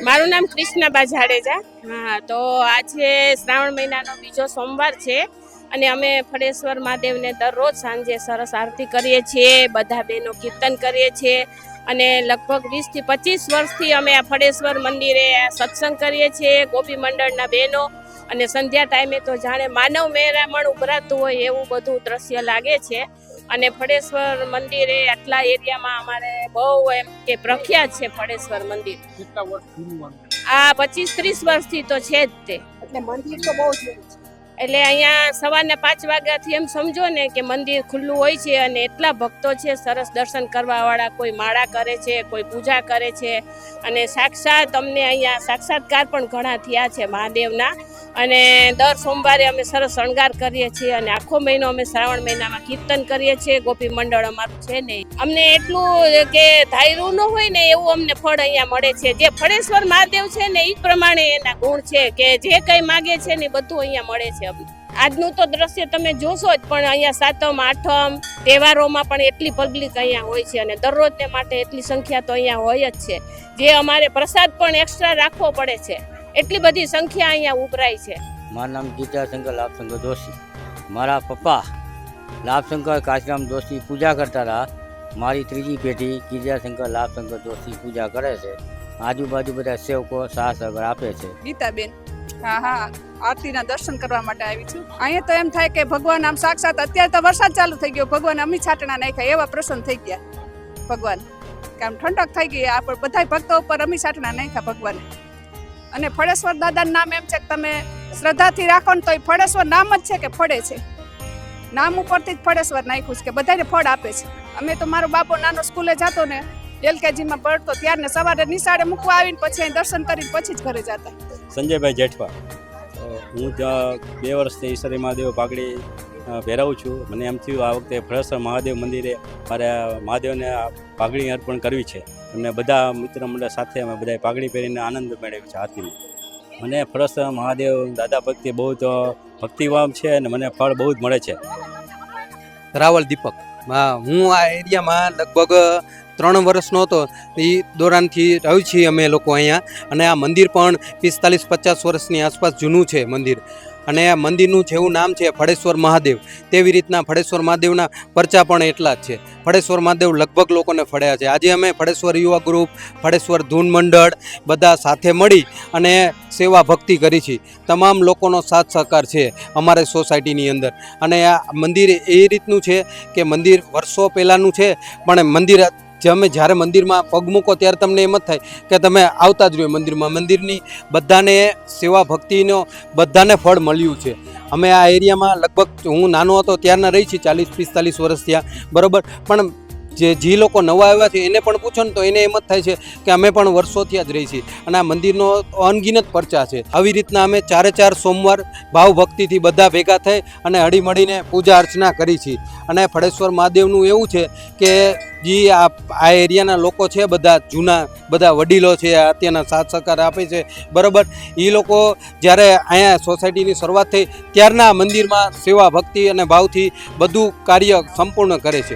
મારું નામ કૃષ્ણાબા જાડેજા. હા, તો આજે શ્રાવણ મહિનાનો બીજો સોમવાર છે અને અમે ફળેશ્વર મહાદેવને દરરોજ સાંજે સરસ આરતી કરીએ છીએ. બધા બહેનો કીર્તન કરીએ છીએ અને લગભગ 20 થી 25 વર્ષથી અમે આ ફળેશ્વર મંદિરે સત્સંગ કરીએ છીએ. ગોપી મંડળના બહેનો અને સંધ્યા ટાઈમે તો જાણે માનવ મહેરામણ ઉભરાતું હોય એવું બધું દ્રશ્ય લાગે છે. અને ફળેશ્વર મંદિરે આટલા એરિયામાં અમારે બહુ એમ કે પ્રખ્યાત છે ફળેશ્વર મંદિર. આ 25-30 વર્ષથી તો છે જ તે. એટલે મંદિર તો બહુ જ છે. એટલે અહીંયા સવારના 5 વાગ્યાથી એમ સમજો ને કે મંદિર ખુલ્લું હોય છે અને એટલા ભક્તો છે સરસ દર્શન કરવા વાળા. કોઈ માળા કરે છે, કોઈ પૂજા કરે છે અને સાક્ષાત અમને અહીંયા સાક્ષાત્કાર પણ ઘણા થયા છે મહાદેવના. અને દર સોમવારે અમે સરસ શણગાર કરીએ છીએ અને આખો મહિનો અમે શ્રાવણ મહિનામાં કીર્તન કરીએ છીએ. ગોપી મંડળ અમારું છે ને અમને એટલું કે ધાર્યું ન હોય ને એવું અમને ફળ અહીંયા મળે છે. જે ફળેશ્વર મહાદેવ છે ને એ પ્રમાણે એના ગુણ છે કે જે કંઈ માગે છે ને બધું અહીંયા મળે છે. આજનું તો દ્રશ્ય તમે જોશો જ, પણ અહીંયા સાતમ આઠમ તહેવારોમાં પણ એટલી પબ્લિક અહીંયા હોય છે અને દરરોજને માટે એટલી સંખ્યા તો અહીંયા હોય જ છે. જે અમારે પ્રસાદ પણ એક્સ્ટ્રા રાખવો પડે છે, એટલી બધી સંખ્યા અહીંયા ઉભરાય છે. મારું નામ ગીતાશંકર લાભશંકર જોશી. મારા પપ્પા લાભશંકર કાશીરામ જોશી પૂજા કરતા હતા. મારી ત્રીજી પેઢી ગીતાશંકર લાભશંકર જોશી પૂજા કરે છે. આજુબાજુ બધા સેવકો સાથ સહકાર આપે છે. ગીતાબેન, હા, આરતીના દર્શન કરવા માટે આવી છું. અહીંયા તો એમ થાય કે ભગવાન આમ સાક્ષાત, અત્યારે તો વરસાદ ચાલુ થઈ ગયો, ભગવાન અમી છાટણા નાખ્યા એવા પ્રસન્ન થઈ ગયા ભગવાન. કે આમ ઠંડક થઈ ગઈ આપણે બધા ભક્તો ઉપર અમી છાટણા નાખ્યા ભગવાને. અને ફળેશ્વર દાદાનું નામ એમ છે કે તમે શ્રદ્ધાથી રાખો ને તો એ ફળેશ્વર નામ જ છે કે ફળે છે. નામ ઉપરથી જ ફળેશ્વર નાખ્યું છે કે બધાને ફળ આપે છે. અમે તો મારો બાપો નાનો સ્કૂલે જતો ને LKGમાં ભણતો ત્યારને સવારે નિશાળે મૂકવા આવીને પછી અહીં દર્શન કરીને પછી જ ઘરે જતા. સંજયભાઈ જેઠવા. હું 2 વર્ષથી ઈશ્વરી મહાદેવ પાઘડી પહેરાવું છું. મને એમ થયું આ વખતે ફળેશ્વર મહાદેવ મંદિરે મારે મહાદેવને પાઘડી અર્પણ કરવી છે. અને બધા મિત્ર મંડળ સાથે અમે બધાએ પાઘડી પહેરીને આનંદ મેળવ્યો છે આરતીમાં. મને ફળેશ્વર મહાદેવ દાદા ભક્તિ બહુ જ ભક્તિવામ છે અને મને ફળ બહુ જ મળે છે. રાવલ દીપક. હું આ એરિયામાં લગભગ 3 વર્ષનો હતો. એ દોરાનથી રહી છીએ અમે લોકો અહીંયા. અને આ મંદિર પણ 45-50 વર્ષની આસપાસ જૂનું છે મંદિર. અને આ મંદિરનું જેવું નામ છે ફળેશ્વર મહાદેવ, તેવી રીતના ફળેશ્વર મહાદેવના પરચા પણ એટલા જ છે. ફળેશ્વર મહાદેવ લગભગ લોકોને ફળ્યા છે. આજે અમે ફળેશ્વર યુવા ગ્રુપ, ફળેશ્વર ધૂન મંડળ બધા સાથે મળી અને સેવા ભક્તિ કરી છે. તમામ લોકોનો સાથ સહકાર છે અમારે સોસાયટીની અંદર. અને આ મંદિર એ રીતનું છે કે મંદિર વર્ષો પહેલાંનું છે, પણ મંદિર અમે જ્યારે મંદિરમાં પગ મૂકો ત્યારે તમને એમ જ થાય કે તમે આવતા જ રહ્યો મંદિરમાં. મંદિરની બધાને સેવા ભક્તિનો બધાને ફળ મળ્યું છે. અમે આ એરિયામાં લગભગ હું નાનો હતો ત્યારના રહી છીએ 40-45 વર્ષ થયા, બરાબર. પણ જે લોકો નવા આવ્યા છે એને પણ પૂછો ને તો એને એમ જ થાય છે કે અમે પણ વર્ષોથી જ રહી છીએ. અને આ મંદિરનો અનગિનત પરચા છે. આવી રીતના અમે 4 સોમવાર ભાવભક્તિથી બધા ભેગા થઈ અને હળીમળીને પૂજા અર્ચના કરી છે. અને ફળેશ્વર મહાદેવનું એવું છે કે જે આ એરિયાના લોકો છે બધા જૂના બધા વડીલો છે, અત્યારના સાથ સહકાર આપે છે, બરાબર. એ લોકો જ્યારે અહીંયા સોસાયટીની શરૂઆત થઈ ત્યારના મંદિરમાં સેવા ભક્તિ અને ભાવથી બધું કાર્ય સંપૂર્ણ કરે છે.